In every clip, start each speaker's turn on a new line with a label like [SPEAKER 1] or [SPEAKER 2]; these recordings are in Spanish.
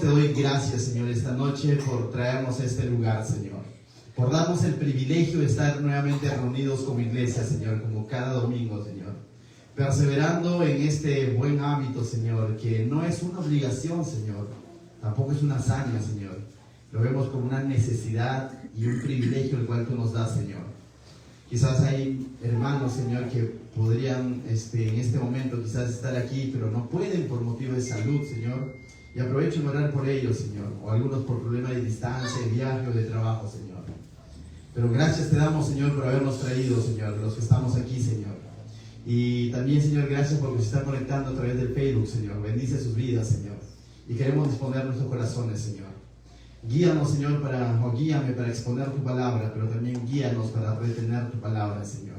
[SPEAKER 1] Te doy gracias, Señor, esta noche por traernos a este lugar, Señor. Por darnos el privilegio de estar nuevamente reunidos como iglesia, Señor, como cada domingo, Señor. Perseverando en este buen hábito, Señor, que no es una obligación, Señor. Tampoco es una hazaña, Señor. Lo vemos como una necesidad y un privilegio el cual tú nos das, Señor. Quizás hay hermanos, Señor, que podrían en este momento quizás estar aquí, pero no pueden por motivo de salud, Señor. Y aprovecho en orar por ellos, Señor. O algunos por problemas de distancia, de viaje o de trabajo, Señor. Pero gracias te damos, Señor, por habernos traído, Señor, los que estamos aquí, Señor. Y también, Señor, gracias porque se están conectando a través del Facebook, Señor. Bendice sus vidas, Señor. Y queremos disponer nuestros corazones, Señor. Guíanos, Señor, guíame para exponer tu palabra, pero también guíanos para retener tu palabra, Señor.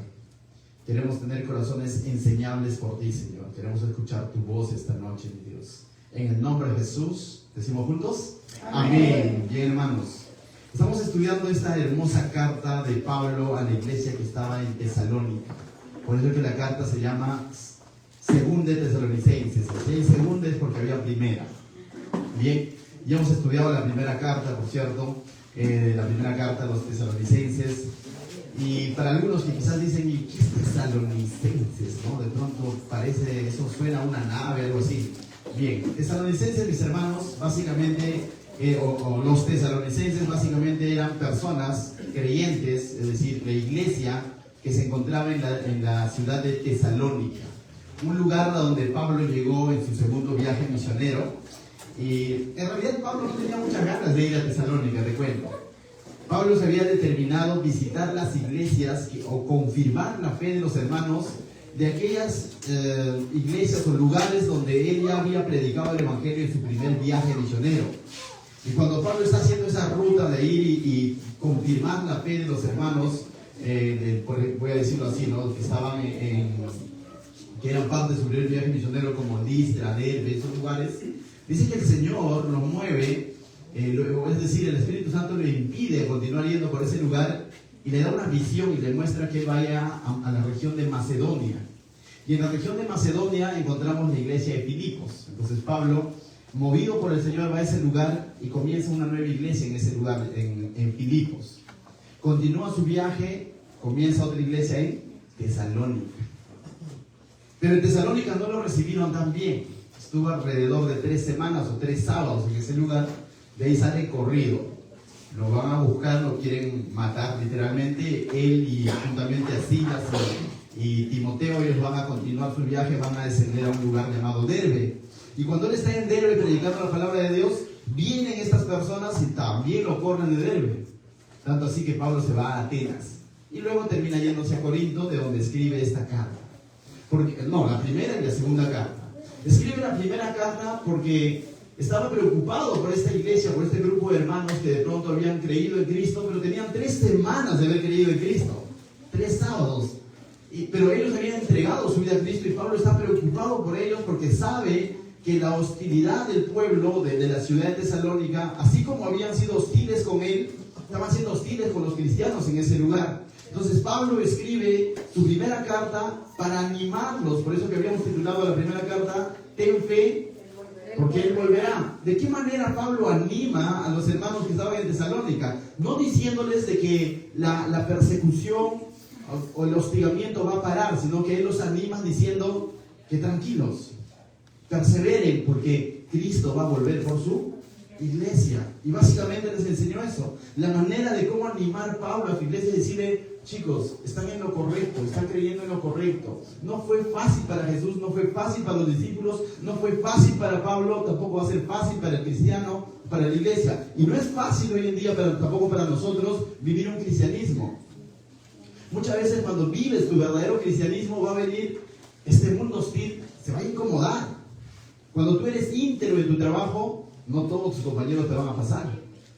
[SPEAKER 1] Queremos tener corazones enseñables por ti, Señor. Queremos escuchar tu voz esta noche, mi Dios. En el nombre de Jesús, ¿decimos juntos? Amén. Bien, hermanos. Estamos estudiando esta hermosa carta de Pablo a la iglesia que estaba en Tesalónica. Por eso es que la carta se llama Segunda de Tesalonicenses. Si hay segunda es porque había primera. Bien, ya hemos estudiado la primera carta, por cierto, la primera carta a los tesalonicenses. Y para algunos que quizás dicen, ¿y qué es tesalonicenses? ¿No? De pronto parece, eso suena a una nave, algo así. Bien, tesalonicenses, mis hermanos, básicamente, los tesalonicenses básicamente eran personas creyentes, es decir, la iglesia que se encontraba en la ciudad de Tesalónica, un lugar a donde Pablo llegó en su segundo viaje misionero. Y en realidad Pablo no tenía muchas ganas de ir a Tesalónica, te cuento. Pablo se había determinado visitar las iglesias o confirmar la fe de los hermanos de aquellas iglesias o lugares donde él ya había predicado el evangelio en su primer viaje misionero. Y cuando Pablo está haciendo esa ruta de ir y confirmar la fe de los hermanos, voy a decirlo así, ¿no? Que estaban que eran parte de su primer viaje misionero, como Listra, Derbe, esos lugares, dice que el Señor lo mueve, es decir, el Espíritu Santo le impide continuar yendo por ese lugar y le da una visión y le muestra que vaya a la región de Macedonia. Y en la región de Macedonia encontramos la iglesia de Filipos. Entonces Pablo, movido por el Señor, va a ese lugar y comienza una nueva iglesia en ese lugar, en Filipos. Continúa su viaje, comienza otra iglesia en Tesalónica. Pero en Tesalónica no lo recibieron tan bien. Estuvo alrededor de 3 semanas o 3 sábados en ese lugar. De ahí sale corrido. Lo van a buscar, lo quieren matar literalmente. Él y juntamente a Silas y Timoteo, ellos van a continuar su viaje, van a descender a un lugar llamado Derbe. Y cuando él está en Derbe predicando la palabra de Dios, vienen estas personas y también lo corren de Derbe. Tanto así que Pablo se va a Atenas. Y luego termina yéndose a Corinto, de donde escribe esta carta. La primera y la segunda carta. Escribe la primera carta porque estaba preocupado por esta iglesia, por este grupo de hermanos que de pronto habían creído en Cristo, pero tenían 3 semanas de haber creído en Cristo, 3 sábados. Pero ellos habían entregado su vida a Cristo y Pablo está preocupado por ellos porque sabe que la hostilidad del pueblo de la ciudad de Tesalónica, así como habían sido hostiles con él, estaban siendo hostiles con los cristianos en ese lugar. Entonces Pablo escribe su primera carta para animarlos, por eso que habíamos titulado la primera carta, Ten fe, porque Él volverá. ¿De qué manera Pablo anima a los hermanos que estaban en Tesalónica? No diciéndoles de que la persecución o el hostigamiento va a parar, sino que Él los anima diciendo que tranquilos, perseveren, porque Cristo va a volver por su iglesia. Y básicamente les enseñó eso. La manera de cómo animar Pablo a su iglesia es decirle: chicos, están en lo correcto, están creyendo en lo correcto. No fue fácil para Jesús, no fue fácil para los discípulos, no fue fácil para Pablo, tampoco va a ser fácil para el cristiano, para la iglesia. Y no es fácil hoy en día, tampoco para nosotros, vivir un cristianismo. Muchas veces cuando vives tu verdadero cristianismo va a venir este mundo hostil, se va a incomodar. Cuando tú eres íntegro en tu trabajo, no todos tus compañeros te van a pasar,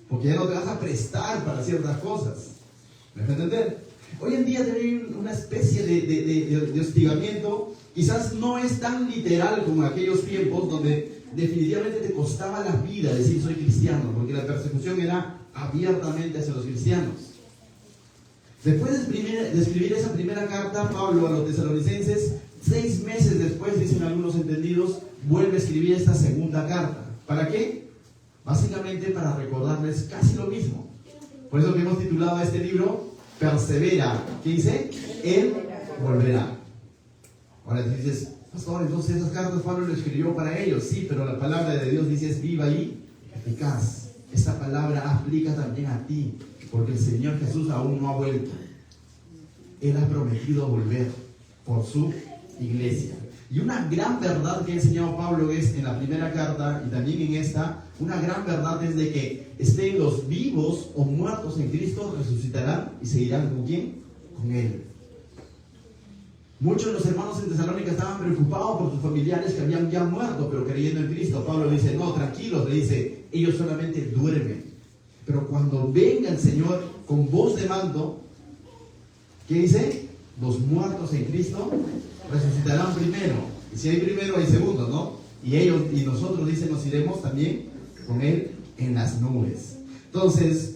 [SPEAKER 1] porque ya no te vas a prestar para ciertas cosas. ¿Me dejas entender? Hoy en día hay una especie de hostigamiento, quizás no es tan literal como en aquellos tiempos donde definitivamente te costaba la vida decir soy cristiano, porque la persecución era abiertamente hacia los cristianos. Después de escribir esa primera carta, Pablo a los tesalonicenses, 6 meses después, dicen algunos entendidos, vuelve a escribir esta segunda carta. ¿Para qué? básicamente para recordarles casi lo mismo. Por eso que hemos titulado a este libro, Persevera. ¿Qué dice? Él volverá. Ahora tú dices, pastor, entonces esas cartas Pablo lo escribió para ellos. Sí, pero la palabra de Dios dice es viva y eficaz. Esta palabra aplica también a ti, porque el Señor Jesús aún no ha vuelto. Él ha prometido volver por su iglesia. Y una gran verdad que ha enseñado Pablo es en la primera carta y también en esta, una gran verdad es de que estén los vivos o muertos en Cristo, resucitarán y seguirán ¿con quién? Con Él. Muchos de los hermanos en Tesalónica estaban preocupados por sus familiares que habían ya muerto, pero creyendo en Cristo. Pablo dice, no, tranquilos, le dice, ellos solamente duermen. Pero cuando venga el Señor con voz de mando, ¿qué dice? Los muertos en Cristo resucitarán primero. Y si hay primero, hay segundo, ¿no? Y ellos y nosotros, dice, nos iremos también con Él en las nubes. Entonces,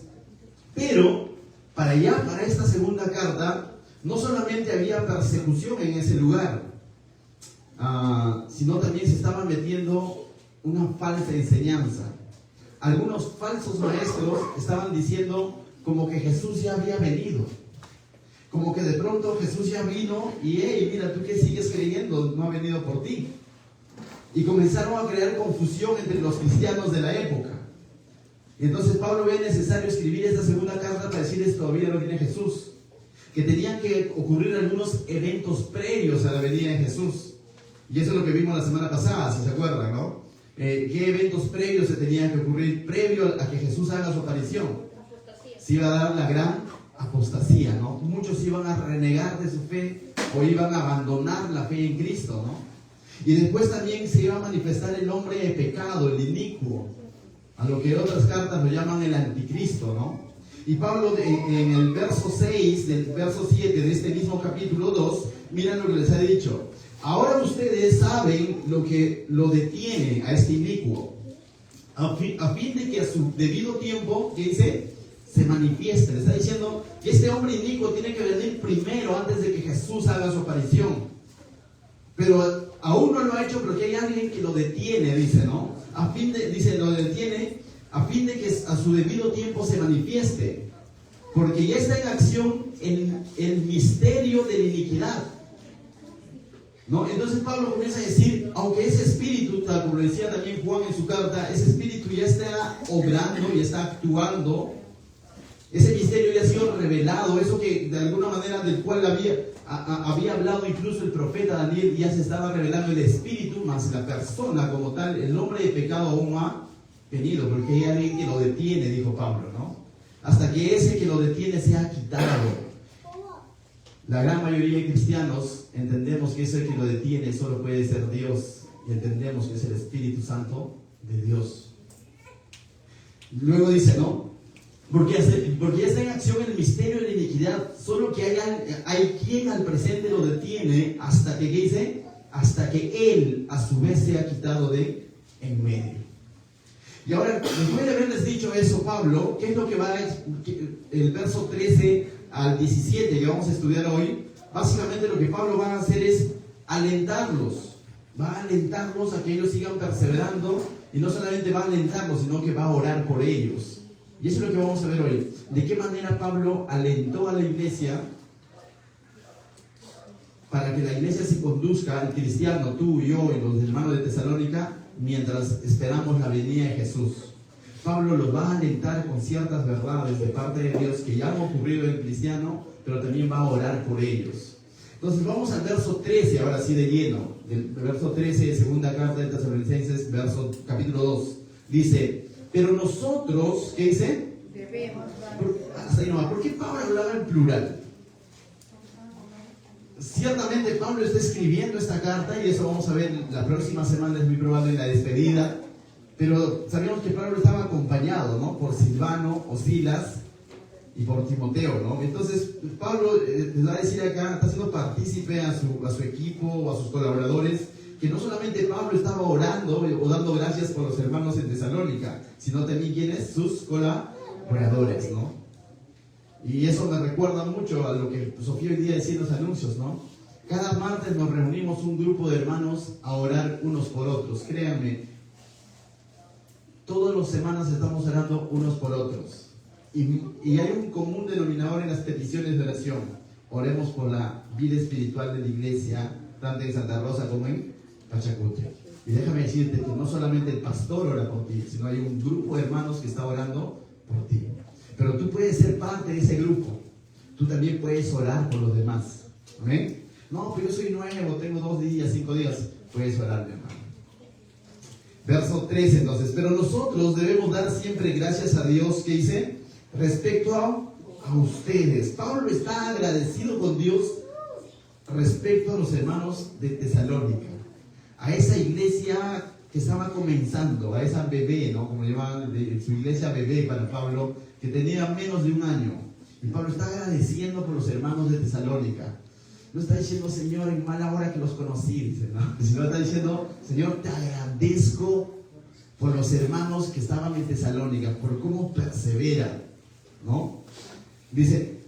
[SPEAKER 1] pero para esta segunda carta, no solamente había persecución en ese lugar, sino también se estaba metiendo una falsa enseñanza. Algunos falsos maestros estaban diciendo como que Jesús ya había venido. Como que de pronto Jesús ya vino y, hey, mira, tú que sigues creyendo, no ha venido por ti. Y comenzaron a crear confusión entre los cristianos de la época. Y entonces Pablo ve necesario escribir esta segunda carta para decirles todavía no viene Jesús. Que tenían que ocurrir algunos eventos previos a la venida de Jesús. Y eso es lo que vimos la semana pasada, si se acuerdan, ¿no? ¿Qué eventos previos se tenían que ocurrir previo a que Jesús haga su aparición? Se iba a dar la gran apostasía, ¿no? Muchos iban a renegar de su fe o iban a abandonar la fe en Cristo, ¿no? Y después también se iba a manifestar el hombre de pecado, el inicuo, a lo que otras cartas lo llaman el anticristo, ¿no? Y Pablo en el verso 6 del verso 7 de este mismo capítulo 2, miren lo que les ha dicho. Ahora ustedes saben lo que lo detiene a este inicuo, a fin de que a su debido tiempo, ¿qué dice? Se manifieste. Le está diciendo que este hombre inicuo tiene que venir primero antes de que Jesús haga su aparición. Pero aún no lo ha hecho porque hay alguien que lo detiene, dice, ¿no? Lo detiene a fin de que a su debido tiempo se manifieste. Porque ya está en acción el misterio de la iniquidad, ¿no? Entonces Pablo comienza a decir, aunque ese espíritu, tal como lo decía también Juan en su carta, ese espíritu ya está obrando, ya está actuando, ese misterio ya ha sido revelado, eso que de alguna manera del cual había hablado incluso el profeta Daniel, ya se estaba revelando el espíritu, más la persona como tal, el hombre de pecado aún no ha venido, porque hay alguien que lo detiene, dijo Pablo, ¿no? Hasta que ese que lo detiene sea quitado. La gran mayoría de cristianos entendemos que ese que lo detiene solo puede ser Dios, y entendemos que es el Espíritu Santo de Dios. Luego dice, ¿no? Porque ya está en acción el misterio de la iniquidad, solo que hay quien al presente lo detiene hasta que, ¿qué dice? Hasta que Él a su vez sea quitado de en medio. Y ahora, después de haberles dicho eso, Pablo, ¿qué es lo que va a el verso 13 al 17 que vamos a estudiar hoy? Básicamente lo que Pablo va a hacer es alentarlos. Va a alentarlos a que ellos sigan perseverando, y no solamente va a alentarlos, sino que va a orar por ellos. Y eso es lo que vamos a ver hoy. De qué manera Pablo alentó a la iglesia para que la iglesia se conduzca, el cristiano, tú y yo y los hermanos de Tesalónica, mientras esperamos la venida de Jesús. Pablo los va a alentar con ciertas verdades de parte de Dios que ya han ocurrido en el cristiano, pero también va a orar por ellos. Entonces vamos al verso 13, ahora sí de lleno, del verso 13 de segunda carta de Tesalonicenses, capítulo 2. Dice, pero nosotros, ¿qué dice? ¿Por qué Pablo hablaba en plural? Ciertamente Pablo está escribiendo esta carta, y eso vamos a ver la próxima semana, es muy probable en la despedida, pero sabemos que Pablo estaba acompañado, ¿no? Por Silvano o Silas y por Timoteo, ¿no? Entonces Pablo les va a decir acá, está haciendo partícipe a su equipo o a sus colaboradores, que no solamente Pablo estaba orando o dando gracias por los hermanos en Tesalónica, sino también quienes, sus colaboradores, ¿no? Y eso me recuerda mucho a lo que Sofía hoy día decía en los anuncios, ¿no? Cada martes nos reunimos un grupo de hermanos a orar unos por otros. Créanme, todas las semanas estamos orando unos por otros. Y hay un común denominador en las peticiones de oración. Oremos por la vida espiritual de la iglesia, tanto en Santa Rosa como en Pachacuti. Y déjame decirte que no solamente el pastor ora por ti, sino hay un grupo de hermanos que está orando por ti. Pero tú puedes ser parte de ese grupo. Tú también puedes orar por los demás. ¿Amén? No, pero yo soy nuevo, tengo 2 días, 5 días. Puedes orar, mi hermano. Verso 13 entonces. Pero nosotros debemos dar siempre gracias a Dios, que dice, respecto a ustedes. Pablo está agradecido con Dios respecto a los hermanos de Tesalónica. A esa iglesia que estaba comenzando, a esa bebé, ¿no? Como llamaban, su iglesia bebé para Pablo, que tenía menos de 1 año. Y Pablo está agradeciendo por los hermanos de Tesalónica. No está diciendo, Señor, en mala hora que los conocí, dice, ¿no? Sino está diciendo, Señor, te agradezco por los hermanos que estaban en Tesalónica, por cómo perseveran, ¿no? Dice,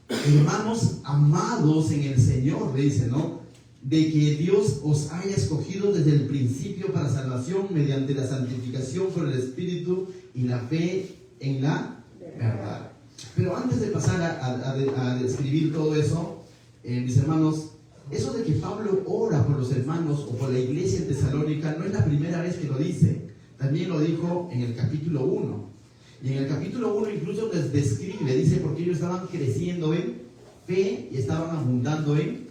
[SPEAKER 1] hermanos amados en el Señor, le dice, ¿no? De que Dios os haya escogido desde el principio para salvación mediante la santificación por el Espíritu y la fe en la verdad. Pero antes de pasar a describir todo eso, mis hermanos, eso de que Pablo ora por los hermanos o por la iglesia en Tesalónica no es la primera vez que lo dice. También lo dijo en el capítulo 1. Y en el capítulo 1 incluso les describe, dice, porque ellos estaban creciendo en fe y estaban abundando en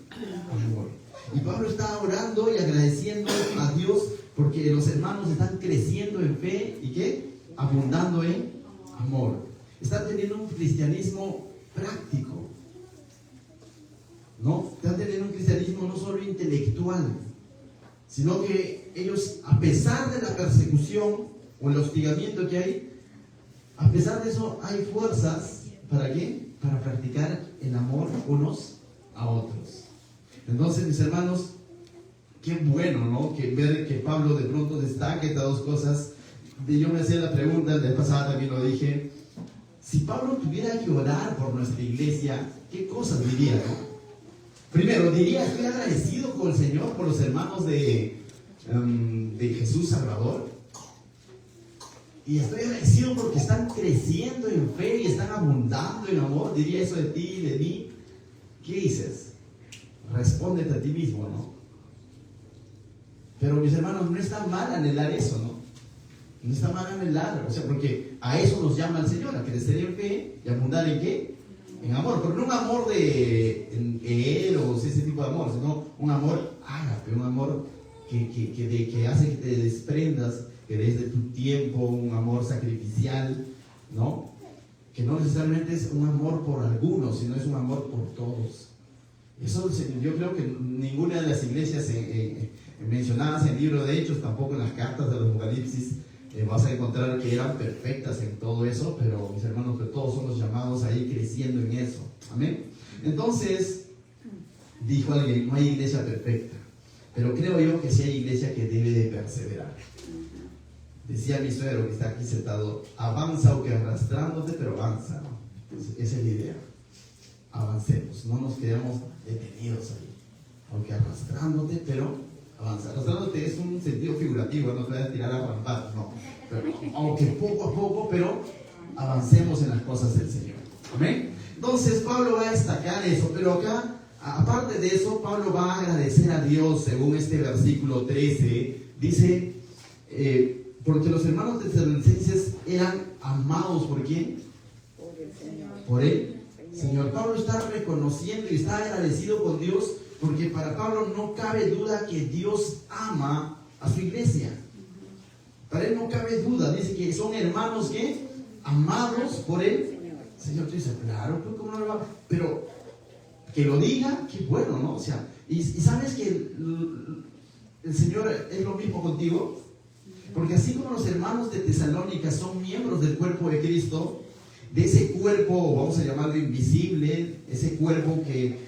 [SPEAKER 1] amor. Y Pablo está orando y agradeciendo a Dios porque los hermanos están creciendo en fe y ¿qué? Abundando en amor. Están teniendo un cristianismo práctico, ¿no? Están teniendo un cristianismo no solo intelectual, sino que ellos, a pesar de la persecución o el hostigamiento que hay, a pesar de eso, hay fuerzas, ¿para qué? Para practicar el amor unos a otros. Entonces, mis hermanos, qué bueno, ¿no? Que ver que Pablo de pronto destaque estas 2 cosas. Yo me hacía la pregunta, la vez pasada también lo dije, si Pablo tuviera que orar por nuestra iglesia, ¿qué cosas diría, no? Primero, diría, estoy agradecido con el Señor por los hermanos de Jesús Salvador. Y estoy agradecido porque están creciendo en fe y están abundando en amor. Diría eso de ti y de mí. ¿Qué dices? Respóndete a ti mismo, ¿no? Pero mis hermanos, no está mal anhelar eso, ¿no? No está mal anhelar, o sea, porque a eso nos llama el Señor, a crecer en fe y abundar en ¿qué? En amor, pero no un amor de eros, ese tipo de amor, sino un amor ágape, un amor que hace que te desprendas, que des de tu tiempo, un amor sacrificial, ¿no? Que no necesariamente es un amor por algunos, sino es un amor por todos. Eso yo creo que ninguna de las iglesias mencionadas en el libro de Hechos, tampoco en las cartas de los Apocalipsis, vas a encontrar que eran perfectas en todo eso, pero mis hermanos, que todos somos llamados a ir creciendo en eso. Amén. Entonces, dijo alguien, no hay iglesia perfecta, pero creo yo que sí hay iglesia que debe de perseverar. Decía mi suegro que está aquí sentado, avanza aunque arrastrándote, pero avanza, ¿no? Entonces, esa es la idea. Avancemos, no nos quedemos detenidos ahí, aunque arrastrándote, pero avanza. Arrastrándote es un sentido figurativo, no te vas a tirar a rampar, no. Pero, aunque poco a poco, pero avancemos en las cosas del Señor. ¿Amén? Entonces Pablo va a destacar eso, pero acá, aparte de eso, Pablo va a agradecer a Dios, según este versículo 13, dice, porque los hermanos tesalonicenses eran amados, ¿por quién?
[SPEAKER 2] Por el Señor.
[SPEAKER 1] Por él. Señor, Pablo está reconociendo y está agradecido con Dios porque para Pablo no cabe duda que Dios ama a su iglesia. Para él no cabe duda, dice que son hermanos que amados por él. Señor, tú dices, claro, ¿cómo no lo va? Pero que lo diga, qué bueno, ¿no? O sea, y sabes que el Señor es lo mismo contigo, porque así como los hermanos de Tesalónica son miembros del cuerpo de Cristo, de ese cuerpo, vamos a llamarlo invisible, ese cuerpo que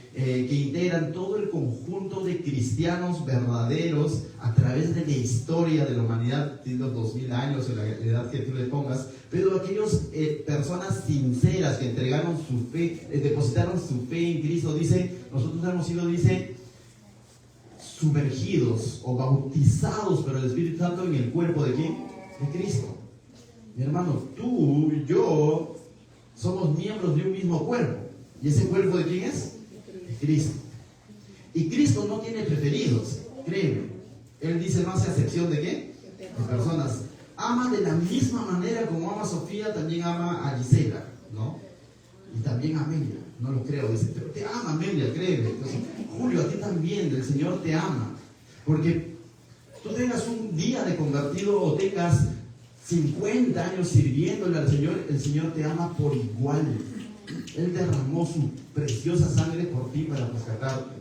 [SPEAKER 1] integran todo el conjunto de cristianos verdaderos a través de la historia de la humanidad, de los 2000 años o la edad que tú le pongas, pero aquellas personas sinceras que entregaron su fe, depositaron su fe en Cristo, dice, nosotros hemos sido, dice, sumergidos o bautizados por el Espíritu Santo en el cuerpo de ¿quién? de Cristo. Mi hermano, tú y yo somos miembros de un mismo cuerpo. ¿Y ese cuerpo de quién es? De Cristo. Y Cristo no tiene preferidos, créeme. Él dice, no hace acepción de qué? De personas. Ama de la misma manera como ama a Sofía, también ama a Gisela, ¿no? Y también a Amelia. No lo creo, dice, pero te ama Amelia, créeme. Entonces, Julio, a ti también, el Señor te ama. Porque tú tengas un día de convertido o tengas 50 años sirviéndole al Señor, el Señor te ama por igual. Él derramó su preciosa sangre por ti para rescatarte.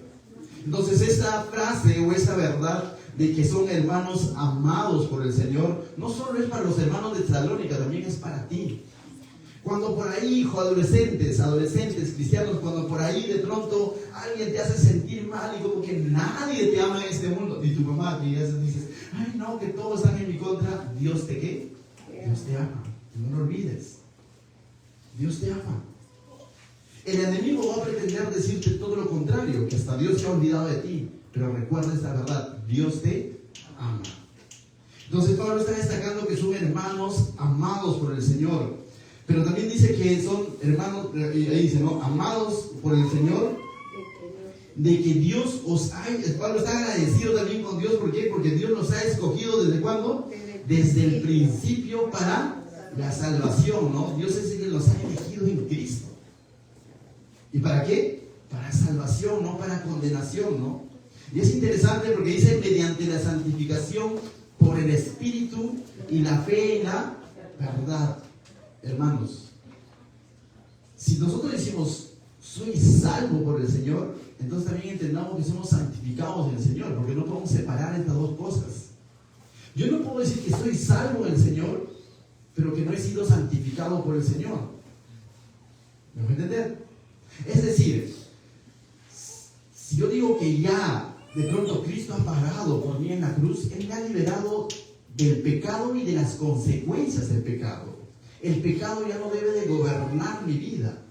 [SPEAKER 1] Entonces esta frase o esta verdad de que son hermanos amados por el Señor, no solo es para los hermanos de Tesalónica, también es para ti. Cuando por ahí, hijo, adolescentes, cristianos, cuando por ahí de pronto alguien te hace sentir mal y como que nadie te ama en este mundo, y tu mamá que ya dices, ay no, que todos están en mi contra, ¿Dios te qué? Dios te ama, no lo olvides. Dios te ama. El enemigo va a pretender decirte todo lo contrario, que hasta Dios se ha olvidado de ti. Pero recuerda esta verdad, Dios te ama. Entonces Pablo está destacando que son hermanos amados por el Señor. Pero también dice que son hermanos, ahí dice, ¿no? Amados por el Señor, de que Dios os ha... Pablo está agradecido también con Dios, ¿por qué? Porque Dios nos ha escogido, ¿desde cuándo? Desde el principio para la salvación, ¿no? Dios es el que nos ha elegido en Cristo. ¿Y para qué? Para salvación, no para condenación, ¿no? Y es interesante porque dice, mediante la santificación por el Espíritu y la fe en la verdad. Hermanos, si nosotros decimos, soy salvo por el Señor, entonces también entendamos que somos santificados en el Señor, porque no podemos separar estas dos cosas. Yo no puedo decir que soy salvo en el Señor, pero que no he sido santificado por el Señor. ¿Me voy a entender? Es decir, si yo digo que ya de pronto Cristo ha pagado por mí en la cruz, Él me ha liberado del pecado y de las consecuencias del pecado. El pecado ya no debe de gobernar mi vida.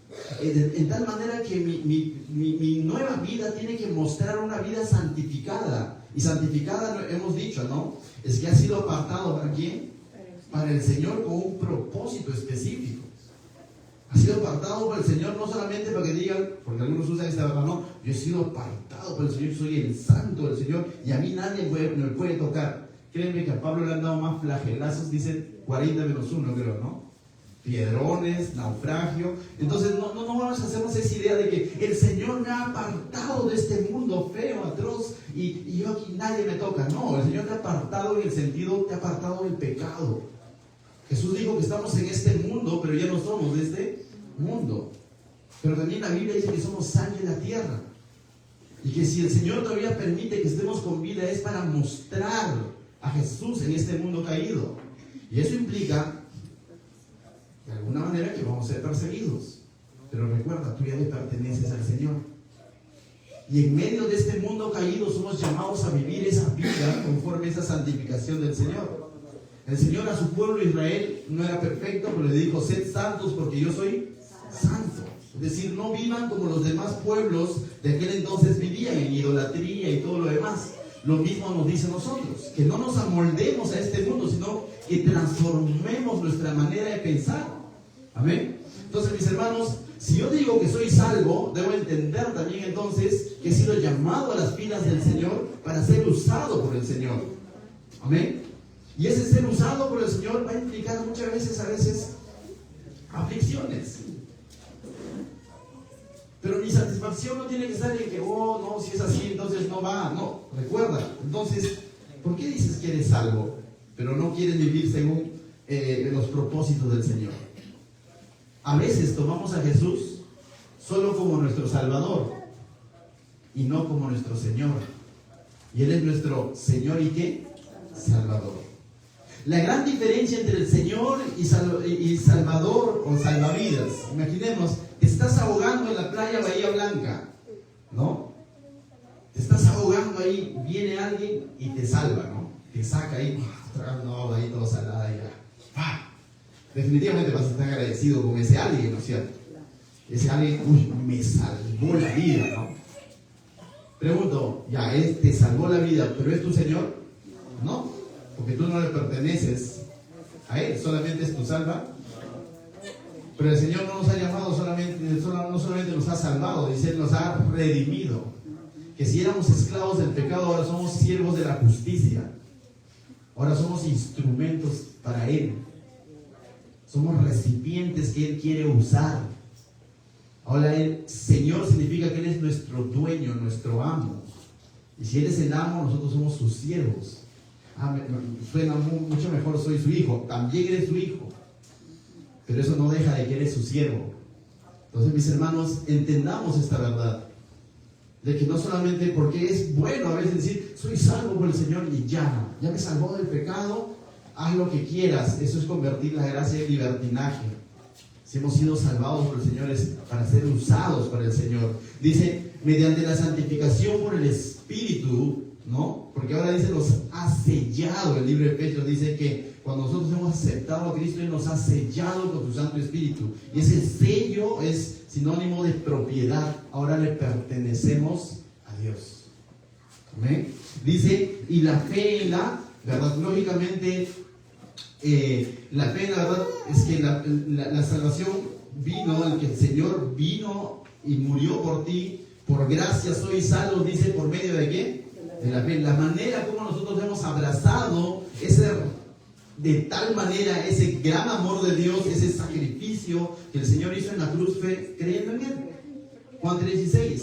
[SPEAKER 1] En tal manera que mi nueva vida tiene que mostrar una vida santificada. Y santificada, hemos dicho, ¿no? Es que ha sido apartado ¿para quién? Para el Señor con un propósito específico. Ha sido apartado por el Señor no solamente para que digan, porque algunos usan esta verdad, no, yo he sido apartado por el Señor, soy el santo del Señor y a mí nadie me puede tocar. Créanme que a Pablo le han dado más flagelazos, dicen 40 menos 1, creo, ¿no? Piedrones, naufragio. Entonces no vamos a hacernos esa idea de que el Señor me ha apartado de este mundo feo, atroz, y yo aquí nadie me toca. No, el Señor te ha apartado en el sentido, te ha apartado del pecado. Jesús dijo que estamos en este mundo, pero ya no somos de este mundo. Pero también la Biblia dice que somos sal de la tierra. Y que si el Señor todavía permite que estemos con vida es para mostrar a Jesús en este mundo caído. Y eso implica, de alguna manera, que vamos a ser perseguidos. Pero recuerda, tú ya le perteneces al Señor. Y en medio de este mundo caído somos llamados a vivir esa vida conforme a esa santificación del Señor. El Señor a su pueblo Israel no era perfecto, pero le dijo, sed santos porque yo soy santo. Es decir, no vivan como los demás pueblos de aquel entonces vivían, en idolatría y todo lo demás. Lo mismo nos dice a nosotros, que no nos amoldemos a este mundo, sino que transformemos nuestra manera de pensar. Amén. Entonces, mis hermanos, si yo digo que soy salvo, debo entender también entonces que he sido llamado a las filas del Señor para ser usado por el Señor. Amén. Y ese ser usado por el Señor va a implicar muchas veces, aflicciones. Pero mi satisfacción no tiene que estar en que, oh, no, si es así, entonces no va. No, recuerda. Entonces, ¿por qué dices que eres salvo, pero no quieres vivir según los propósitos del Señor? A veces tomamos a Jesús solo como nuestro Salvador y no como nuestro Señor. Y Él es nuestro Señor y ¿qué? Salvador. La gran diferencia entre el Señor y Salvador o salvavidas. Imaginemos, te estás ahogando en la playa Bahía Blanca, ¿no? Te estás ahogando ahí, viene alguien y te salva, ¿no? Te saca ahí, tragando agua ahí todo salada y ya. Definitivamente vas a estar agradecido con ese alguien, ¿no es cierto? Ese alguien, me salvó la vida, ¿no? Pregunto, ya, él te salvó la vida, ¿pero es tu Señor? No, porque tú no le perteneces a Él. ¿Solamente es tu salva? Pero el Señor no nos ha llamado no solamente nos ha salvado, dice, Él nos ha redimido. Que si éramos esclavos del pecado, ahora somos siervos de la justicia. Ahora somos instrumentos para Él. Somos recipientes que Él quiere usar. Ahora el Señor significa que Él es nuestro dueño, nuestro amo. Y si Él es el amo, nosotros somos sus siervos. Suena mucho mejor, soy su hijo. También eres su hijo. Pero eso no deja de que eres su siervo. Entonces, mis hermanos, entendamos esta verdad. De que no solamente, porque es bueno a veces decir, soy salvo por el Señor y ya me salvó del pecado, haz lo que quieras. Eso es convertir la gracia en libertinaje. Si hemos sido salvados por el Señor es para ser usados por el Señor. Dice, mediante la santificación por el Espíritu, ¿no? Porque ahora dice, nos ha sellado. El libro de Efesios dice que cuando nosotros hemos aceptado a Cristo, Él nos ha sellado con su Santo Espíritu. Y ese sello es sinónimo de propiedad. Ahora le pertenecemos a Dios. ¿Amén? Dice, y la fe en la verdad. Lógicamente, la fe en la verdad es que la salvación vino, el que el Señor vino y murió por ti. Por gracia soy salvo, dice, ¿por medio de qué? De la fe. La manera como nosotros hemos abrazado de tal manera ese gran amor de Dios, ese sacrificio que el Señor hizo en la cruz, fue creyendo en Él. Juan 3:16,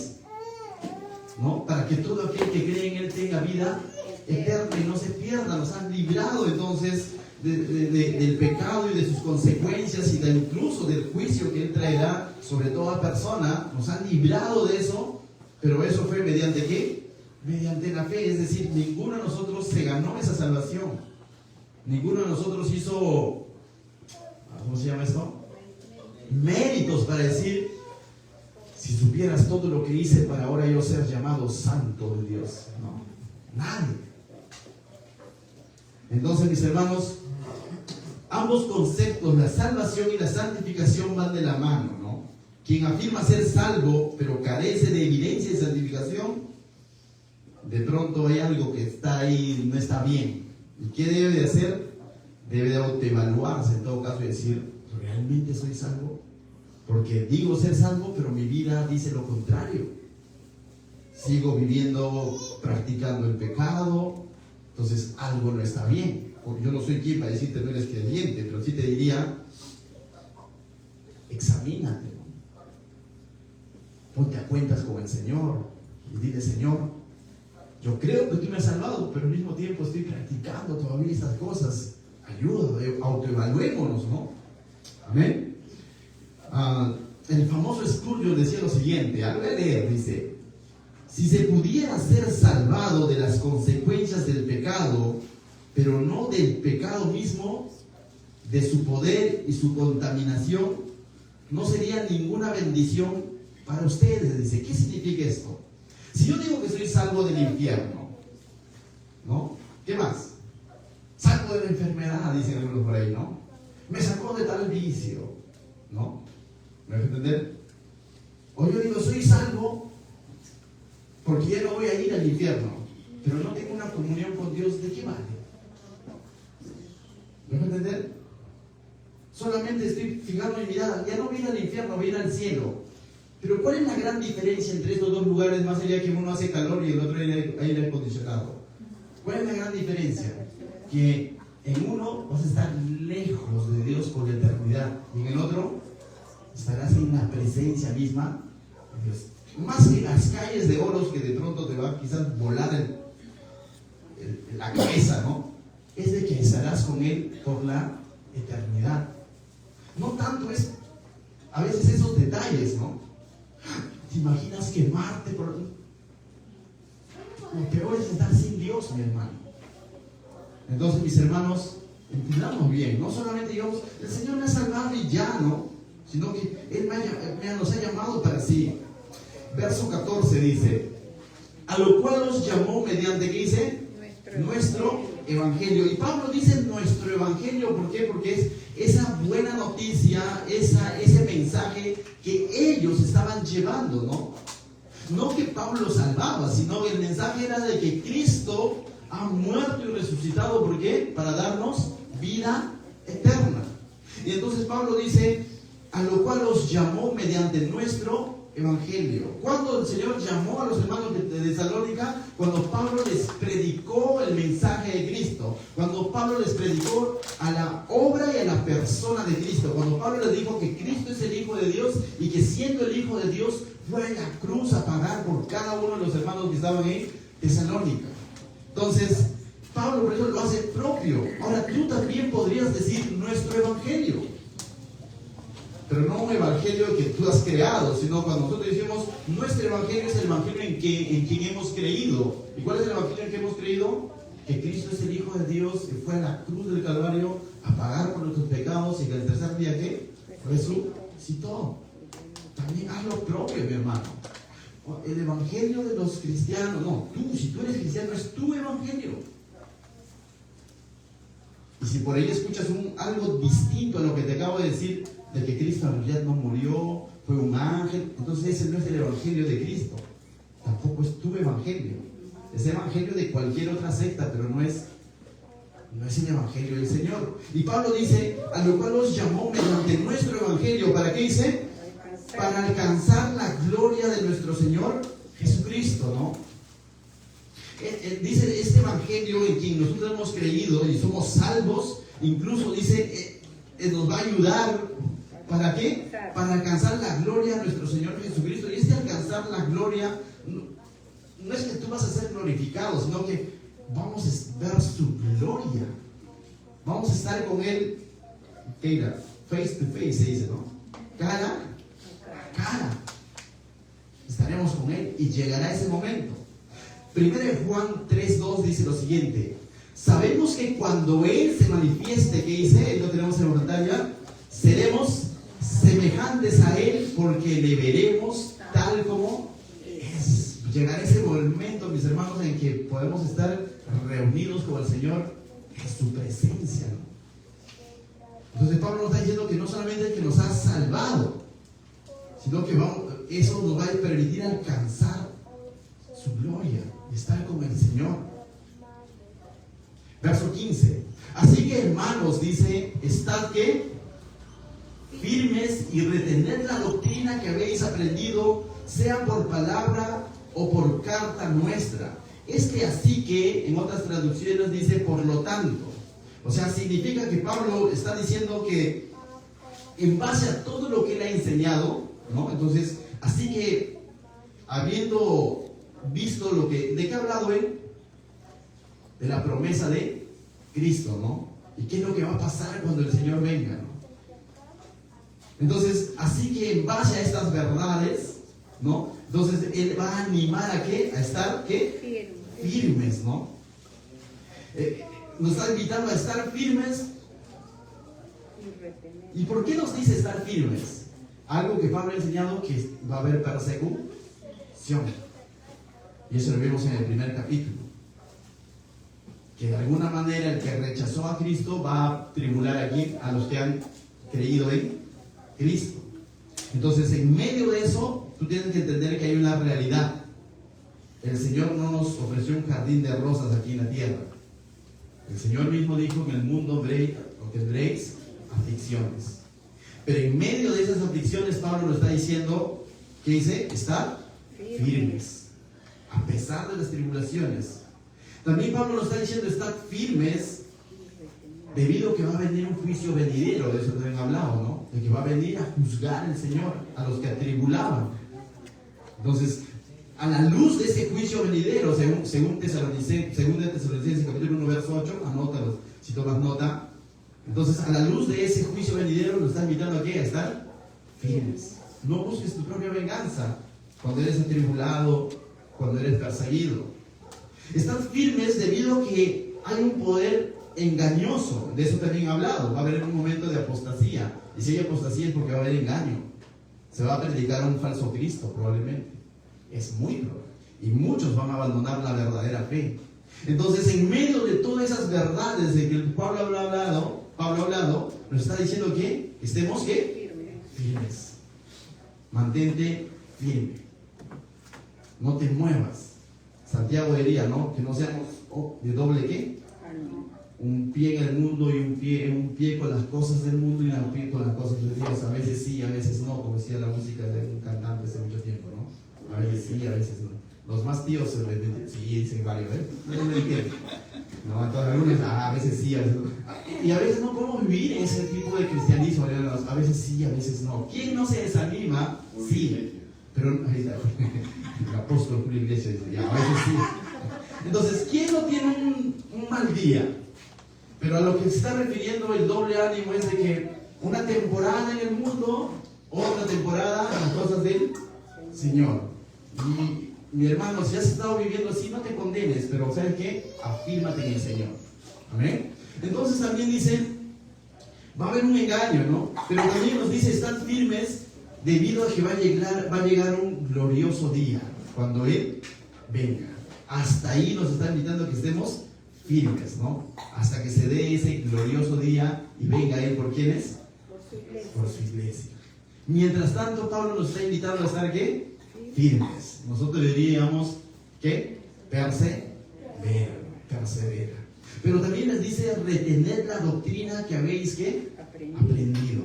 [SPEAKER 1] ¿no? Para que todo aquel que cree en Él tenga vida eterna y no se pierda. Nos han librado entonces del pecado y de sus consecuencias y incluso del juicio que Él traerá sobre toda persona. Nos han librado de eso, pero eso fue mediante ¿qué? Mediante la fe. Es decir, ninguno de nosotros se ganó esa salvación. Ninguno de nosotros hizo, ¿cómo se llama esto? Méritos para decir, si supieras todo lo que hice para ahora yo ser llamado santo de Dios. No, nadie. Entonces, mis hermanos, ambos conceptos, la salvación y la santificación, van de la mano, ¿no? Quien afirma ser salvo, pero carece de evidencia de santificación, de pronto hay algo que está ahí, no está bien. ¿Y qué debe de hacer? Debe de autoevaluarse en todo caso y decir, ¿realmente soy salvo? Porque digo ser salvo, pero mi vida dice lo contrario. Sigo viviendo, practicando el pecado, entonces algo no está bien. Porque yo no soy quien para decirte no eres creyente, pero sí te diría, examínate, ¿no? Ponte a cuentas con el Señor y dile, Señor, yo creo que tú me has salvado, pero al mismo tiempo estoy practicando todavía estas cosas. Ayuda, autoevaluémonos, ¿no? Amén. El famoso Spurgeon decía lo siguiente, algo de leer, dice, si se pudiera ser salvado de las consecuencias del pecado, pero no del pecado mismo, de su poder y su contaminación, no sería ninguna bendición para ustedes. Dice, ¿qué significa esto? Si yo digo que soy salvo del infierno, ¿no? ¿Qué más? Salvo de la enfermedad, dicen algunos por ahí, ¿no? Me sacó de tal vicio, ¿no? ¿Me vas a entender? O yo digo, soy salvo porque ya no voy a ir al infierno, pero no tengo una comunión con Dios, ¿de qué vale? ¿Me vas a entender? Solamente estoy fijando mi mirada, ya no voy a ir al infierno, voy a ir al cielo. Pero ¿cuál es la gran diferencia entre estos dos lugares, más allá que uno hace calor y el otro aire acondicionado? ¿Cuál es la gran diferencia? Que en uno vas a estar lejos de Dios por la eternidad y en el otro estarás en la presencia misma de Dios. Más que las calles de oros que de pronto te va quizás volar la cabeza, ¿no? Es de que estarás con Él por la eternidad. No tanto es a veces esos detalles, ¿no? ¿Te imaginas quemarte por...? Lo peor es estar sin Dios, mi hermano. Entonces, mis hermanos, entendamos bien. No solamente digamos, el Señor me ha salvado y ya, ¿no? Sino que Él nos ha llamado para sí. Verso 14 dice, a lo cual nos llamó mediante, ¿qué dice? Nuestro evangelio. Y Pablo dice nuestro evangelio, ¿por qué? Porque es esa buena noticia, ese mensaje que ellos estaban llevando, ¿no? No que Pablo salvaba, sino que el mensaje era de que Cristo ha muerto y resucitado, ¿por qué? Para darnos vida eterna. Y entonces Pablo dice, a lo cual os llamó mediante nuestro evangelio. ¿Cuándo el Señor llamó a los hermanos de Tesalónica? Cuando Pablo les predicó el mensaje de Cristo, cuando Pablo les predicó a la obra y a la persona de Cristo, cuando Pablo les dijo que Cristo es el Hijo de Dios y que siendo el Hijo de Dios fue a la cruz a pagar por cada uno de los hermanos que estaban en Tesalónica. Entonces Pablo por eso lo hace propio. Ahora tú también podrías decir nuestro evangelio, pero no un evangelio que tú has creado, sino cuando nosotros decimos nuestro evangelio es el evangelio en quien hemos creído. ¿Y cuál es el evangelio en que hemos creído? Que Cristo es el Hijo de Dios, que fue a la cruz del Calvario a pagar por nuestros pecados y que el tercer día ¿qué? Resucitó. También haz lo propio, mi hermano. El evangelio de los cristianos, no, tú, si tú eres cristiano, es tu evangelio. Y si por ahí escuchas algo distinto a lo que te acabo de decir, de que Cristo en realidad no murió, fue un ángel, entonces ese no es el evangelio de Cristo, tampoco es tu evangelio, es el evangelio de cualquier otra secta, pero no es el evangelio del Señor. Y Pablo dice, a lo cual os llamó mediante nuestro evangelio, ¿para qué dice? Para alcanzar la gloria de nuestro Señor Jesucristo, ¿no? Dice este evangelio en quien nosotros hemos creído y somos salvos, incluso dice, nos va a ayudar, ¿para qué? Para alcanzar la gloria de nuestro Señor Jesucristo. Y este alcanzar la gloria, no es que tú vas a ser glorificado, sino que vamos a ver su gloria. Vamos a estar con Él, face to face se dice, ¿no? Cara a cara. Estaremos con Él y llegará ese momento. Primero en Juan 3:2 dice lo siguiente: sabemos que cuando Él se manifieste, ¿qué dice? Lo tenemos en pantalla. Seremos semejantes a Él porque le veremos tal como es. Llegará ese momento, mis hermanos, en que podemos estar reunidos con el Señor en su presencia, ¿no? Entonces Pablo nos está diciendo que no solamente es que nos ha salvado, sino que eso nos va a permitir alcanzar su gloria y estar con el Señor. Verso 15: así que, hermanos, dice, estad ¿qué? Firmes y retened la doctrina que habéis aprendido, sea por palabra o por carta nuestra. Así que, en otras traducciones dice por lo tanto. O sea, significa que Pablo está diciendo que en base a todo lo que él ha enseñado, ¿no? Entonces, así que, habiendo visto de qué ha hablado él, de la promesa de Cristo, ¿no? Y qué es lo que va a pasar cuando el Señor venga, ¿no? Entonces, así que en base a estas verdades, ¿no? Entonces él va a animar a ¿qué? A estar ¿qué? Firmes, ¿no? Nos está invitando a estar firmes. ¿Y por qué nos dice estar firmes? Algo que Pablo ha enseñado, que va a haber persecución. Y eso lo vemos en el primer capítulo. Que de alguna manera el que rechazó a Cristo va a tribular aquí a los que han creído en Cristo. Entonces, en medio de eso, tú tienes que entender que hay una realidad. El Señor no nos ofreció un jardín de rosas aquí en la tierra. El Señor mismo dijo que en el mundo tendréis aflicciones. Pero en medio de esas aflicciones, Pablo lo está diciendo, ¿qué dice? Estar firmes, a pesar de las tribulaciones. También Pablo nos está diciendo estar firmes debido a que va a venir un juicio venidero. De eso también he hablado, ¿no? De que va a venir a juzgar el Señor a los que atribulaban. Entonces, a la luz de ese juicio venidero, según Tesalonicenses capítulo 1 verso 8, anótalo si tomas nota. Entonces, a la luz de ese juicio venidero, nos está invitando a ¿qué? A estar firmes. No busques tu propia venganza cuando eres atribulado, cuando eres perseguido. Están firmes debido a que hay un poder engañoso. De eso también he hablado. Va a haber un momento de apostasía. Y si hay apostasía es porque va a haber engaño. Se va a predicar a un falso Cristo probablemente. Es muy probable. Y muchos van a abandonar la verdadera fe. Entonces, en medio de todas esas verdades de que Pablo ha hablado, nos está diciendo que estemos ¿qué? Firmes. Mantente firme. No te muevas. Santiago diría, ¿no? Que no seamos de doble ¿qué? un pie en el mundo y un pie con las cosas del mundo y un pie con las cosas de Dios. A veces sí, a veces no, como decía la música de un cantante hace mucho tiempo, ¿no? A veces sí, a veces no. Los más tíos sí, dicen varios, ¿eh? No me entienden. No, entonces algunos, a veces sí, a veces no. Y a veces no podemos vivir ese tipo de cristianismo, hermanos. A veces sí, a veces no. ¿Quién no se desanima? Sí. Pero, ahí está, el apóstol Julio Iglesias dice, ya, a veces sí. Entonces, ¿quién no tiene un mal día? Pero a lo que se está refiriendo el doble ánimo es de que una temporada en el mundo, otra temporada en las cosas del Señor. Y mi hermano, si has estado viviendo así, no te condenes, pero ¿sabes qué? Afírmate en el Señor. Amén. Entonces también dice, va a haber un engaño, ¿no? Pero también nos dice, están firmes debido a que va a llegar un glorioso día, cuando Él venga. Hasta ahí nos está invitando a que estemos firmes, ¿no? Hasta que se dé ese glorioso día y venga Él, ¿por quién es? Por su iglesia. Mientras tanto, Pablo nos está invitando a estar, ¿qué? Firmes. Nosotros diríamos, ¿qué? Persevera. Pero también les dice, retener la doctrina que habéis, ¿qué? Aprendido.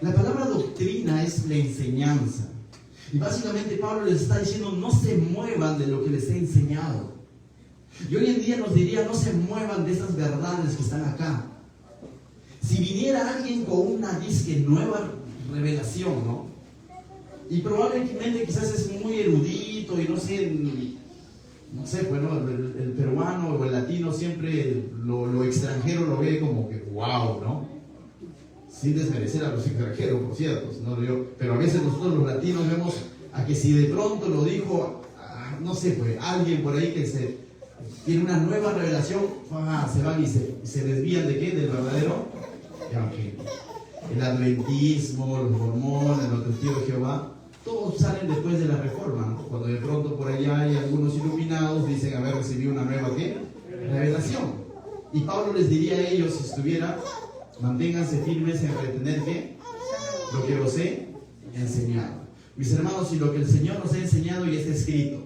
[SPEAKER 1] La palabra doctrina es la enseñanza. Y básicamente Pablo les está diciendo, no se muevan de lo que les he enseñado. Y hoy en día nos diría, no se muevan de esas verdades que están acá. Si viniera alguien con una disque nueva revelación, ¿no? Y probablemente quizás es muy erudito y no sé, bueno, el peruano o el latino siempre lo extranjero lo ve como que wow, ¿no? Sin desmerecer a los extranjeros, por cierto, pero a veces nosotros los latinos vemos a que si de pronto lo dijo, no sé, pues alguien por ahí que tiene una nueva revelación, se van y se desvían de ¿qué? Del verdadero evangelio. El adventismo, los mormones, los testigos de Jehová, todos salen después de la reforma, ¿no? Cuando de pronto por allá hay algunos iluminados, dicen haber recibido una nueva ¿qué? Revelación. Y Pablo les diría a ellos, si estuviera, manténganse firmes en retener ¿qué? Lo que os he enseñado. Mis hermanos, si lo que el Señor nos ha enseñado ya está escrito,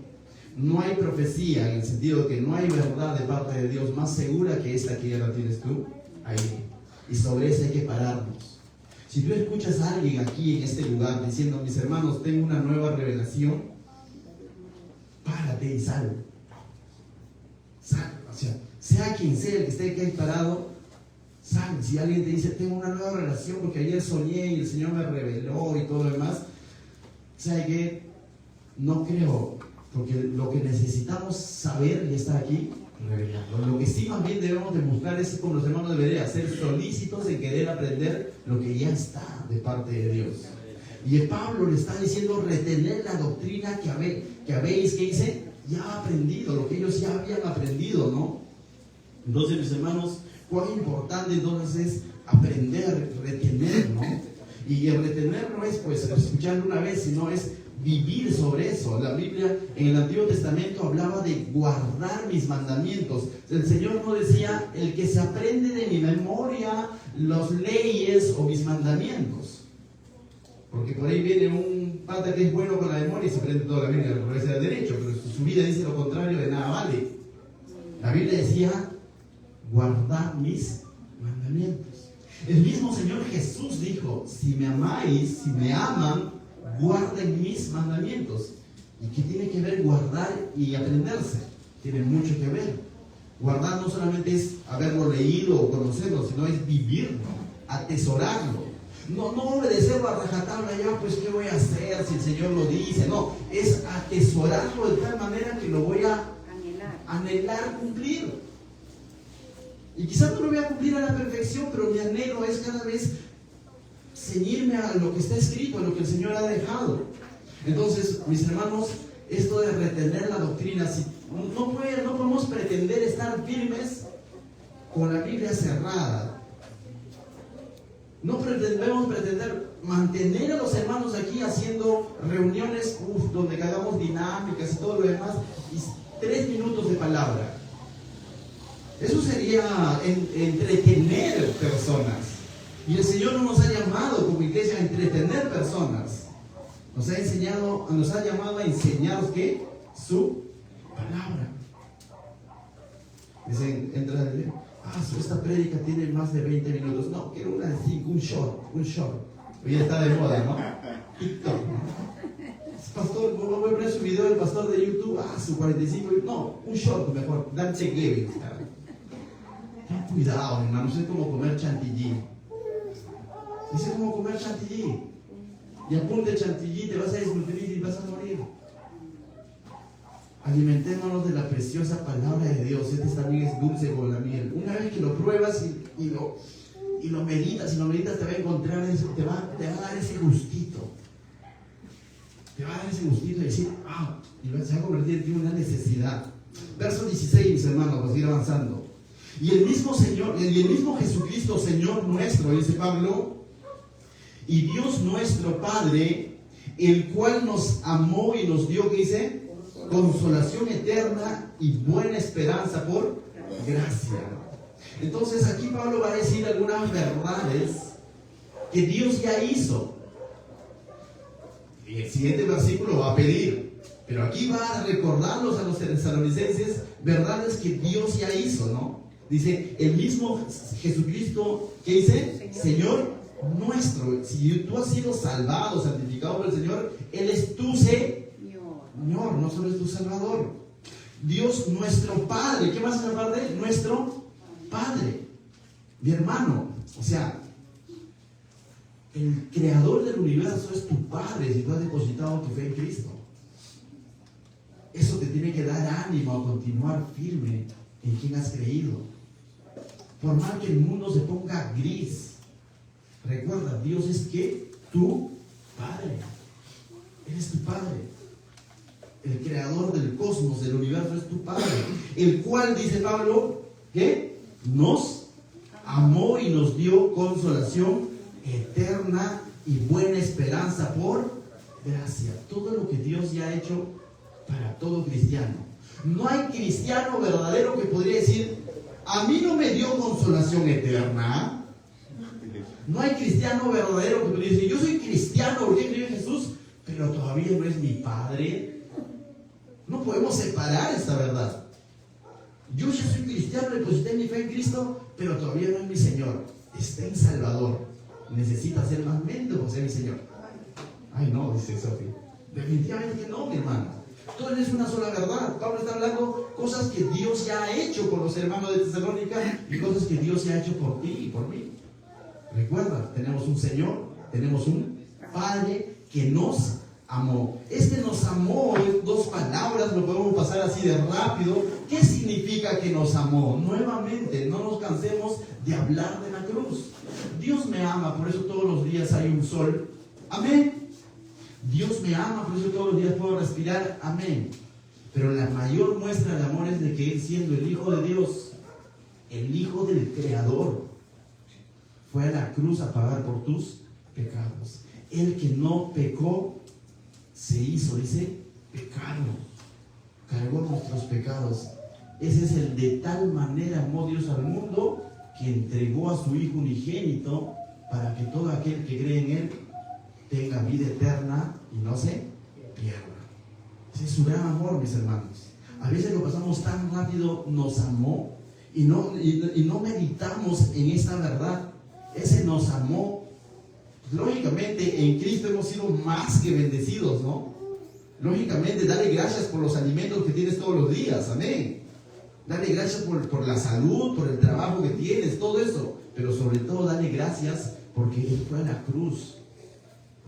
[SPEAKER 1] no hay profecía en el sentido de que no hay verdad de parte de Dios más segura que esta que ya la tienes tú ahí. Y sobre eso hay que pararnos. Si tú escuchas a alguien aquí en este lugar diciendo, mis hermanos, tengo una nueva revelación, párate y sal. Sal, o sea quien sea el que esté aquí parado, sal. Si alguien te dice, tengo una nueva revelación porque ayer soñé y el Señor me reveló y todo lo demás, ¿sabe qué? No creo, porque lo que necesitamos saber y estar aquí, revelando. Lo que sí más bien debemos demostrar es, como los hermanos de Berea, ser solícitos en querer aprender lo que ya está de parte de Dios. Y el Pablo le está diciendo, retener la doctrina que habéis, que dice, ya aprendido, lo que ellos ya habían aprendido, ¿no? Entonces, mis hermanos, cuán importante entonces es aprender, retener, ¿no? Y el retener no es pues escucharlo una vez, sino es vivir sobre eso. La Biblia en el Antiguo Testamento hablaba de guardar mis mandamientos. El Señor no decía, el que se aprende de mi memoria las leyes o mis mandamientos. Porque por ahí viene un pata que es bueno con la memoria y se aprende toda la Biblia, al revés del derecho, pero su vida dice lo contrario, de nada vale. La Biblia decía, guardad mis mandamientos. El mismo Señor Jesús dijo, si me amáis, si me aman, guarden mis mandamientos. ¿Y qué tiene que ver guardar y aprenderse? Tiene mucho que ver. Guardar no solamente es haberlo leído o conocerlo, sino es vivirlo, atesorarlo. No obedecerlo a rajatabla, ya pues qué voy a hacer si el Señor lo dice. No, es atesorarlo de tal manera que lo voy a anhelar cumplir. Y quizás no lo voy a cumplir a la perfección, pero mi anhelo es cada vez ceñirme a lo que está escrito, a lo que el Señor ha dejado. Entonces, mis hermanos, esto de retener la doctrina, si no podemos pretender estar firmes con la Biblia cerrada. No debemos pretender mantener a los hermanos aquí haciendo reuniones donde hagamos dinámicas y todo lo demás, y 3 minutos de palabra. Eso sería entretener personas. Y el Señor no nos ha llamado como iglesia a entretener personas. Nos ha llamado a enseñaros ¿qué? Su palabra. Dicen, esta prédica tiene más de 20 minutos. No, quiero una de 5, un short. Hoy está de moda, ¿no? TikTok, ¿no? Pastor, voy a poner su video del pastor de YouTube, su 45, no, un short mejor, Dante Gevin. Ten cuidado, hermano, es como comer chantilly. Es como comer chantilly. Y apunte chantilly, te vas a desnutrir y vas a morir. Alimentémonos de la preciosa palabra de Dios. Este también es dulce como la miel. Una vez que lo pruebas y lo meditas, te va a encontrar eso, te va a dar ese gustito. Te va a dar ese gustito de decir, y se va a convertir en ti una necesidad. Verso 16, mis hermanos, vamos a ir avanzando. Y el mismo Jesucristo, Señor nuestro, dice Pablo, y Dios nuestro Padre, el cual nos amó y nos dio, ¿qué dice? Consolación eterna y buena esperanza por gracia. Entonces aquí Pablo va a decir algunas verdades que Dios ya hizo. Y el siguiente versículo va a pedir, pero aquí va a recordarlos a los tesalonicenses verdades que Dios ya hizo, ¿no? Dice, el mismo Jesucristo, ¿qué dice? Señor nuestro. Si tú has sido salvado, santificado por el Señor, Él es tu Señor, no solo es tu Salvador. Dios nuestro Padre. ¿Qué más es aparte? Nuestro Padre. Mi hermano, o sea, el creador del universo es tu Padre si tú has depositado tu fe en Cristo. Eso te tiene que dar ánimo a continuar firme en quien has creído. Por más que el mundo se ponga gris, recuerda, Dios es que tu Padre. Él es tu Padre. El creador del cosmos, del universo, es tu Padre. El cual, dice Pablo, que nos amó y nos dio consolación eterna y buena esperanza por gracia. Todo lo que Dios ya ha hecho para todo cristiano. No hay cristiano verdadero que podría decir, a mí no me dio consolación eterna. No hay cristiano verdadero que podría decir, yo soy cristiano porque creo en Jesús, pero todavía no es mi Padre. No podemos separar esta verdad. Yo ya soy cristiano, deposité mi fe en Cristo, pero todavía no es mi Señor. Está en Salvador. Necesita ser más mente por ser mi Señor. Ay, no, dice Sofía. Definitivamente que no, mi hermano. Todo es una sola verdad. Pablo está hablando cosas que Dios ya ha hecho por los hermanos de Tesalónica y cosas que Dios ya ha hecho por ti y por mí. Recuerda, tenemos un Señor, tenemos un Padre que nos amó. Este nos amó, dos palabras, lo podemos pasar así de rápido. ¿Qué significa que nos amó? Nuevamente, no nos cansemos de hablar de la cruz. Dios me ama, por eso todos los días hay un sol. Amén. Dios me ama, por eso todos los días puedo respirar. Amén. Pero la mayor muestra de amor es de que Él, siendo el Hijo de Dios, el Hijo del Creador, fue a la cruz a pagar por tus pecados. El que no pecó se hizo, dice, pecado. Cargó nuestros pecados. Ese es el de tal manera amó Dios al mundo que entregó a su Hijo unigénito para que todo aquel que cree en Él tenga vida eterna y no se pierda. Ese es su gran amor, mis hermanos. A veces lo pasamos tan rápido, nos amó y no meditamos en esta verdad. Ese nos amó. Lógicamente en Cristo hemos sido más que bendecidos, ¿no? Lógicamente dale gracias por los alimentos que tienes todos los días, amén. Dale gracias por la salud, por el trabajo que tienes, todo eso. Pero sobre todo dale gracias porque Él fue a la cruz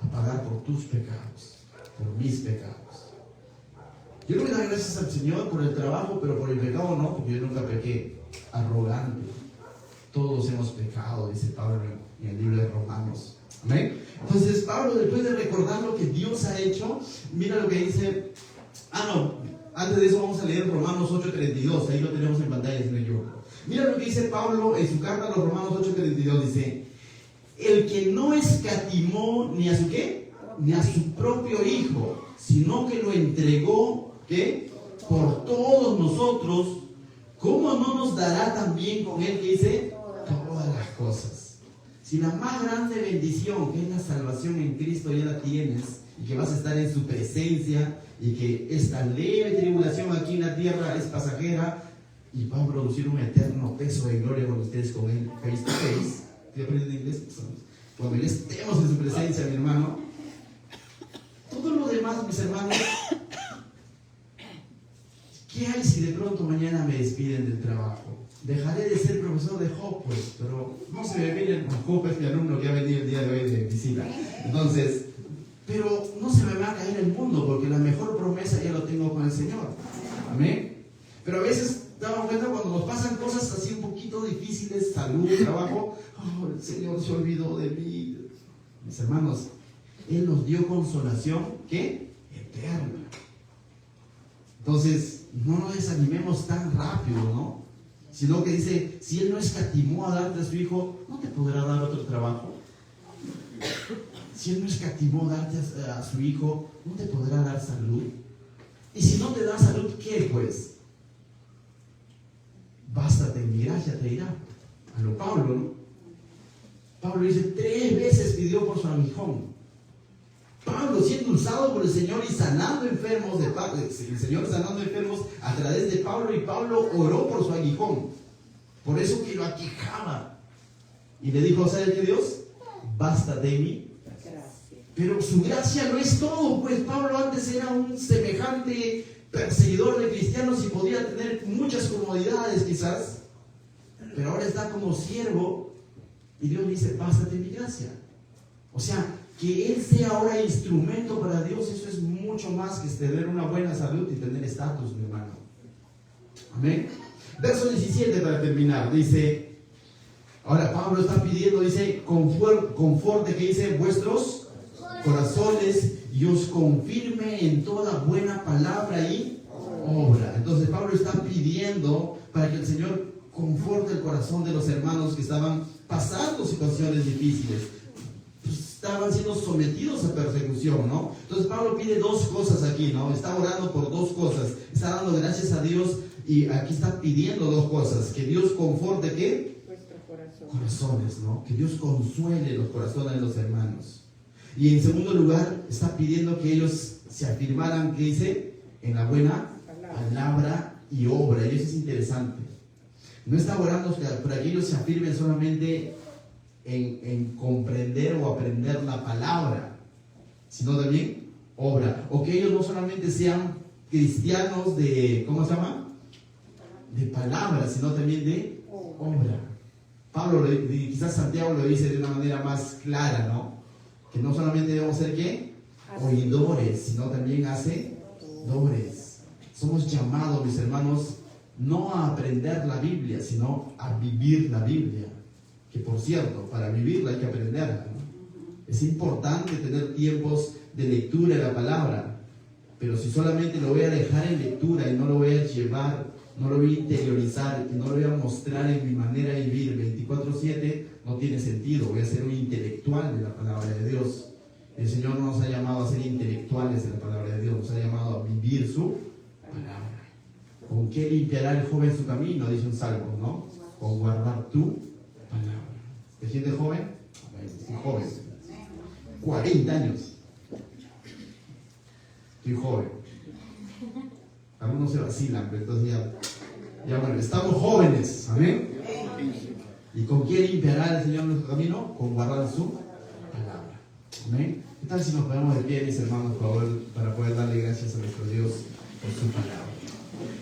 [SPEAKER 1] a pagar por tus pecados, por mis pecados. Yo no le doy gracias al Señor por el trabajo, pero por el pecado no, porque yo nunca pequé. Arrogante. Todos hemos pecado, dice Pablo en el libro de Romanos. Amén. Entonces Pablo, después de recordar lo que Dios ha hecho, mira lo que dice. Antes de eso vamos a leer Romanos 8:32. Ahí lo tenemos en pantalla, si no me equivoco. Mira lo que dice Pablo en su carta a los Romanos 8:32. Dice, el que no escatimó ni a su ¿qué? Ni a su propio Hijo, sino que lo entregó ¿qué? Por todos nosotros, ¿cómo no nos dará también con Él, que dice, todas las cosas? Si la más grande bendición, que es la salvación en Cristo, ya la tienes, y que vas a estar en su presencia, y que esta leve tribulación aquí en la tierra es pasajera, y va a producir un eterno peso de gloria con ustedes, con Él, face to face. ¿Te aprenden inglés? Cuando ya estemos en su presencia, mi hermano. Todo lo demás, mis hermanos, ¿qué hay si de pronto mañana me despiden del trabajo? Dejaré de ser profesor de Job, pues, pero no se me viene. Job es mi alumno que ha venido el día de hoy de visita. Entonces, pero no se me va a caer el mundo, porque la mejor promesa ya lo tengo con el Señor. Amén. Pero a veces damos cuenta cuando nos pasan cosas así un poquito difíciles, salud, trabajo, oh, el Señor se olvidó de mí. Mis hermanos, Él nos dio consolación, ¿qué? Eterna. Entonces, no nos desanimemos tan rápido, ¿no? Sino que dice, si Él no escatimó a darte a su Hijo, ¿no te podrá dar otro trabajo? Si Él no escatimó darte a su Hijo, ¿no te podrá dar salud? Y si no te da salud, ¿qué pues? Bástate en mi gracia, te dirá. A lo Pablo, ¿no? Pablo dice, 3 veces pidió por su aguijón. Pablo siendo usado por el Señor y sanando enfermos, el Señor sanando enfermos a través de Pablo, y Pablo oró por su aguijón. Por eso que lo aquejaba. Y le dijo, ¿sabe qué, Dios? Bástate de mí. Pero su gracia no es todo, pues Pablo antes era un semejante perseguidor de cristianos y podía tener muchas comodidades quizás, pero ahora está como siervo y Dios le dice, bástate en mi gracia. O sea, que Él sea ahora instrumento para Dios, eso es mucho más que tener una buena salud y tener estatus, mi hermano. Amén. Verso 17 para terminar, dice, ahora Pablo está pidiendo, dice, conforte, que dice, vuestros corazones, y os confirme en toda buena palabra y obra. Entonces Pablo está pidiendo para que el Señor conforte el corazón de los hermanos que estaban pasando situaciones difíciles, pues estaban siendo sometidos a persecución, ¿no? Entonces Pablo pide 2 cosas aquí, ¿no? Está orando por 2 cosas, está dando gracias a Dios y aquí está pidiendo 2 cosas, que Dios conforte, ¿qué? Corazones, ¿no? Que Dios consuele los corazones de los hermanos. Y en segundo lugar, está pidiendo que ellos se afirmaran, ¿qué dice? En la buena palabra y obra. Y eso es interesante. No está orando para que ellos se afirmen solamente en comprender o aprender la palabra, sino también obra. O que ellos no solamente sean cristianos de, ¿cómo se llama? De palabra, sino también de obra. Pablo, quizás Santiago lo dice de una manera más clara, ¿no? Que no solamente debemos ser, ¿qué? Oidores, sino también hacedores. Somos llamados, mis hermanos, no a aprender la Biblia, sino a vivir la Biblia. Que por cierto, para vivirla hay que aprenderla, ¿no? Es importante tener tiempos de lectura de la palabra, pero si solamente lo voy a dejar en lectura y no lo voy a llevar, no lo voy a interiorizar y no lo voy a mostrar en mi manera de vivir 24/7, no tiene sentido. Voy a ser un intelectual de la palabra de Dios. El Señor no nos ha llamado a ser intelectuales de la palabra de Dios, nos ha llamado a vivir su palabra. ¿Con qué limpiará el joven su camino? Dice un salmo, ¿no? Con guardar tu palabra. ¿Te sientes joven? Estoy joven. 40 años. Estoy joven. Algunos se vacilan, pero entonces ya bueno, estamos jóvenes. Amén. ¿Y con quién limpiará el Señor nuestro camino? Con guardar su palabra. Amén. ¿Qué tal si nos ponemos de pie, mis hermanos, por favor, para poder darle gracias a nuestro Dios por su palabra?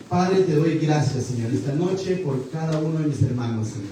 [SPEAKER 1] Padre, te doy gracias, Señor, esta noche por cada uno de mis hermanos, Señor.